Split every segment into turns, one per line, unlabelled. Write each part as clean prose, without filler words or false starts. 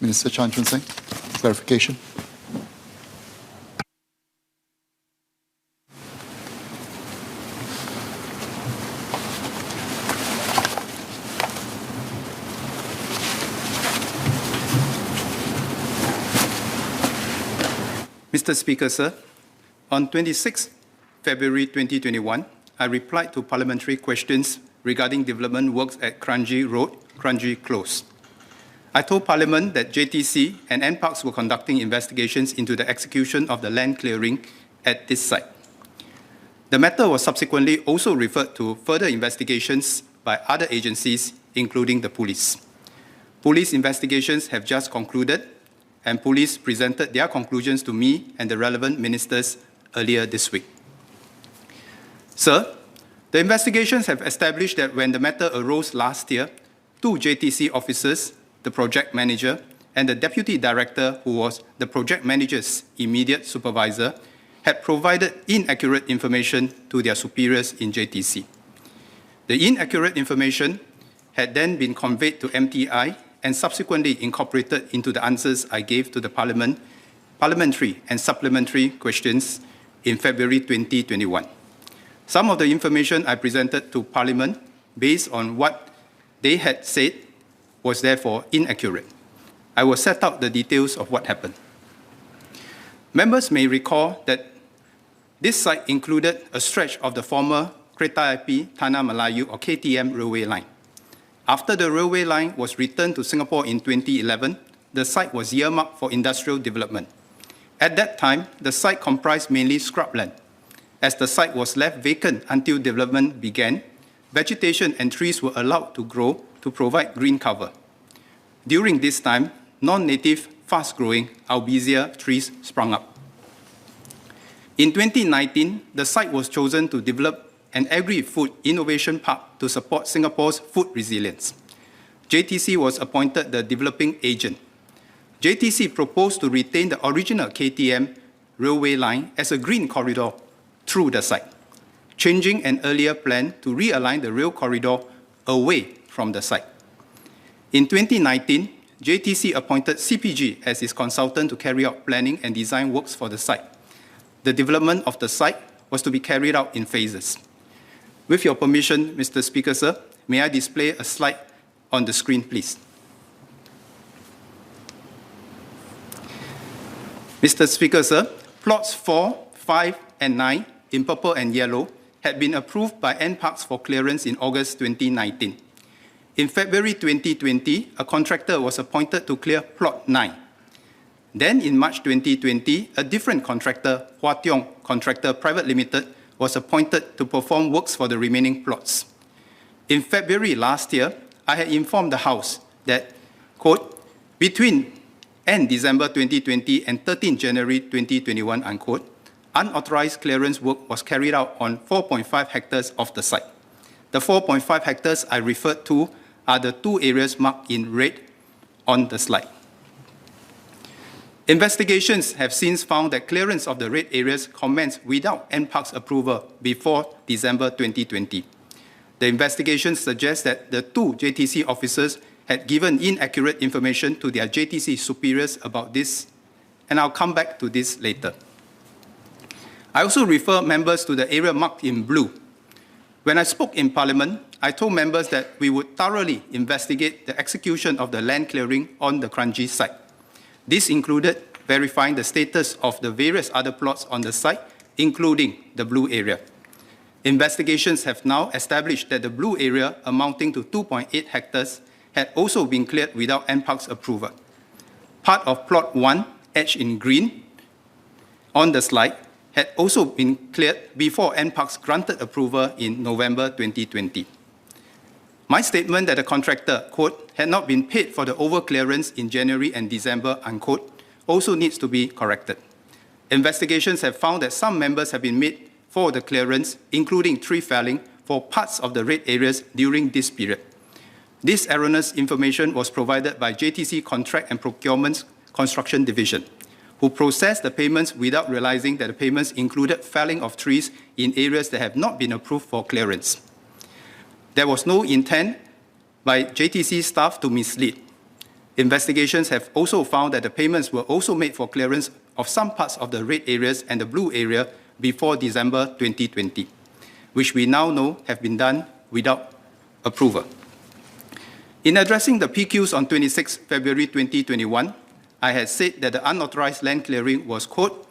Minister Chan Chun Sing, clarification.
Mr. Speaker, sir, on 26 February 2021, I replied to parliamentary questions regarding development works at Kranji Road, Kranji Close. I told Parliament that JTC and NParks were conducting investigations into the execution of the land clearing at this site. The matter was subsequently also referred to further investigations by other agencies, including the police. Police investigations have just concluded, and police presented their conclusions to me and the relevant ministers earlier this week. Sir, the investigations have established that when the matter arose last year, 2 JTC officers, the project manager, and the deputy director, who was the project manager's immediate supervisor, had provided inaccurate information to their superiors in JTC. The inaccurate information had then been conveyed to MTI and subsequently incorporated into the answers I gave to the parliamentary and supplementary questions in February 2021. Some of the information I presented to Parliament based on what they had said was therefore inaccurate. I will set out the details of what happened. Members may recall that this site included a stretch of the former Kereta Api Tanah Melayu or KTM railway line. After the railway line was returned to Singapore in 2011, the site was earmarked for industrial development. At that time, the site comprised mainly scrubland. As the site was left vacant until development began, vegetation and trees were allowed to grow to provide green cover. During this time, non-native, fast-growing albizia trees sprung up. In 2019, the site was chosen to develop an agri-food innovation park to support Singapore's food resilience. JTC was appointed the developing agent. JTC proposed to retain the original KTM railway line as a green corridor through the site, changing an earlier plan to realign the rail corridor away from the site. In 2019, JTC appointed CPG as its consultant to carry out planning and design works for the site. The development of the site was to be carried out in phases. With your permission, Mr. Speaker, sir, may I display a slide on the screen, please? Mr. Speaker, sir, plots 4, 5, and 9 in purple and yellow had been approved by NParks for clearance in August 2019. In February 2020, a contractor was appointed to clear plot 9. Then in March 2020, a different contractor, Hua Tiong Contractor Private Limited, was appointed to perform works for the remaining plots. In February last year, I had informed the House that, quote, between end December 2020 and 13 January 2021, unquote, unauthorized clearance work was carried out on 4.5 hectares of the site. The 4.5 hectares I referred to are the 2 areas marked in red on the slide. Investigations have since found that clearance of the red areas commenced without NParks approval before December 2020. The investigations suggest that the 2 JTC officers had given inaccurate information to their JTC superiors about this, and I'll come back to this later. I also refer members to the area marked in blue. When I spoke in Parliament, I told members that we would thoroughly investigate the execution of the land clearing on the Kranji site. This included verifying the status of the various other plots on the site, including the blue area. Investigations have now established that the blue area, amounting to 2.8 hectares, had also been cleared without NParks approval. Part of plot 1, etched in green on the slide, had also been cleared before NParks granted approval in November 2020. My statement that the contractor, quote, had not been paid for the overclearance in January and December, unquote, also needs to be corrected. Investigations have found that some members have been made for the clearance, including tree felling, for parts of the red areas during this period. This erroneous information was provided by JTC Contract and Procurement's Construction Division, who processed the payments without realizing that the payments included felling of trees in areas that have not been approved for clearance. There was no intent by JTC staff to mislead. Investigations have also found that the payments were also made for clearance of some parts of the red areas and the blue area before December 2020, which we now know have been done without approval. In addressing the PQs on 26 February 2021, I had said that the unauthorized land clearing was, quote,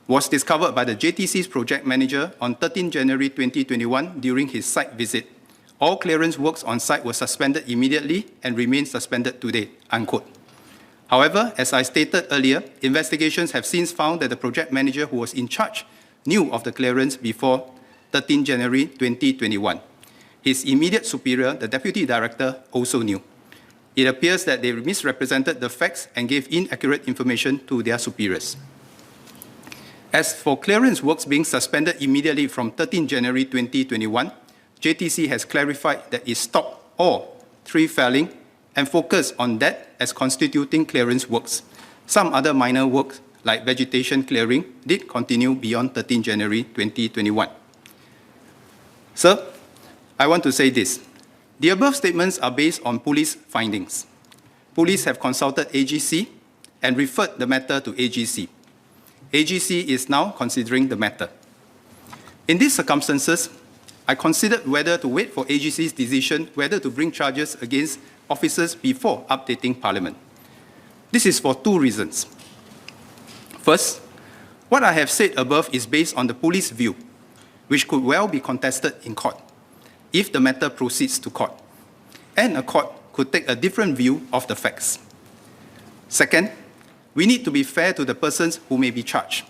was discovered by the JTC's project manager on 13 January 2021 during his site visit. All clearance works on site were suspended immediately and remain suspended today, unquote. However, as I stated earlier, investigations have since found that the project manager who was in charge knew of the clearance before 13 January 2021. His immediate superior, the deputy director, also knew. It appears that they misrepresented the facts and gave inaccurate information to their superiors. As for clearance works being suspended immediately from 13 January 2021, JTC has clarified that it stopped all tree felling and focused on that as constituting clearance works. Some other minor works, like vegetation clearing, did continue beyond 13 January 2021. Sir, I want to say this. The above statements are based on police findings. Police have consulted AGC and referred the matter to AGC. AGC is now considering the matter. In these circumstances, I considered whether to wait for AGC's decision whether to bring charges against officers before updating Parliament. This is for two reasons. First, what I have said above is based on the police view, which could well be contested in court if the matter proceeds to court, and a court could take a different view of the facts. Second, we need to be fair to the persons who may be charged,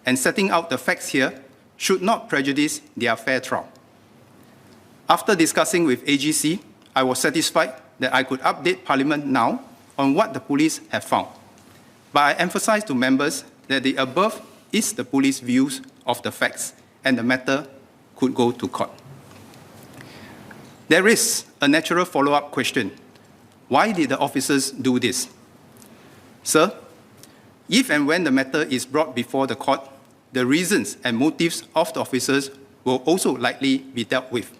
and setting out the facts here should not prejudice their fair trial. After discussing with AGC, I was satisfied that I could update Parliament now on what the police have found. But I emphasize to members that the above is the police views of the facts and the matter could go to court. There is a natural follow-up question. Why did the officers do this? Sir, if and when the matter is brought before the court, the reasons and motives of the officers will also likely be dealt with,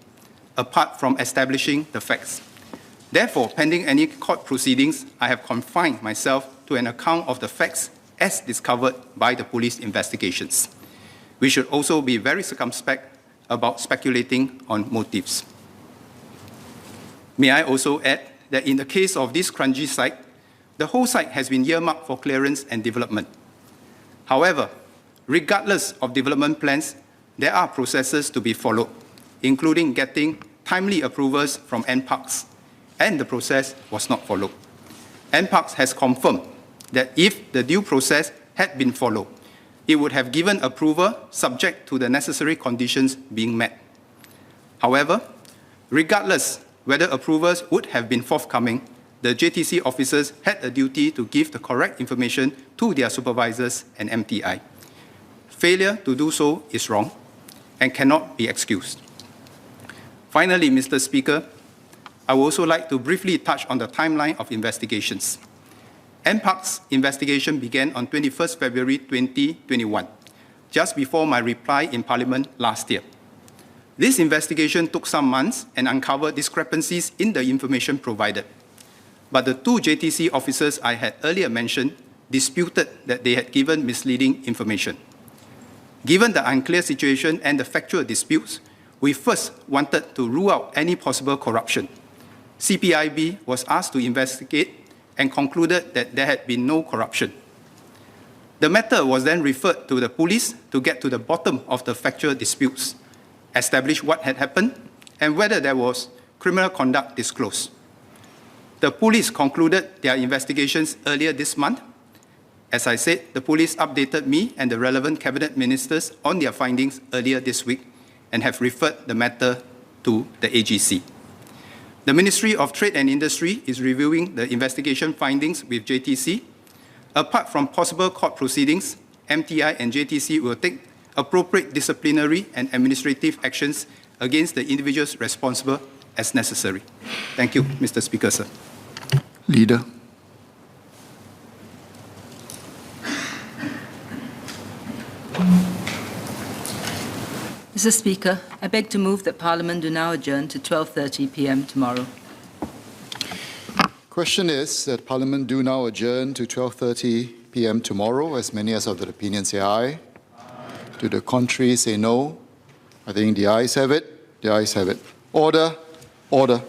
apart from establishing the facts. Therefore, pending any court proceedings, I have confined myself to an account of the facts as discovered by the police investigations. We should also be very circumspect about speculating on motives. May I also add that in the case of this Kranji site, the whole site has been earmarked for clearance and development. However, regardless of development plans, there are processes to be followed, including getting timely approvals from NParks, and the process was not followed. NParks has confirmed that if the due process had been followed, it would have given approval subject to the necessary conditions being met. However, regardless whether approvals would have been forthcoming, the JTC officers had a duty to give the correct information to their supervisors and MTI. Failure to do so is wrong and cannot be excused. Finally, Mr. Speaker, I would also like to briefly touch on the timeline of investigations. NParks' investigation began on 21st February 2021, just before my reply in Parliament last year. This investigation took some months and uncovered discrepancies in the information provided. But the two JTC officers I had earlier mentioned disputed that they had given misleading information. Given the unclear situation and the factual disputes, we first wanted to rule out any possible corruption. CPIB was asked to investigate and concluded that there had been no corruption. The matter was then referred to the police to get to the bottom of the factual disputes, establish what had happened, and whether there was criminal conduct disclosed. The police concluded their investigations earlier this month. As I said, the police updated me and the relevant cabinet ministers on their findings earlier this week and have referred the matter to the AGC. The Ministry of Trade and Industry is reviewing the investigation findings with JTC. Apart from possible court proceedings, MTI and JTC will take appropriate disciplinary and administrative actions against the individuals responsible as necessary. Thank you, Mr. Speaker, sir.
Leader.
Mr. Speaker, I beg to move that Parliament do now adjourn to 12:30 p.m. tomorrow.
Question is that Parliament do now adjourn to 12:30 p.m. tomorrow, as many as of the opinion say aye. To the contrary, say no. I think the ayes have it. The ayes have it. Order. Order.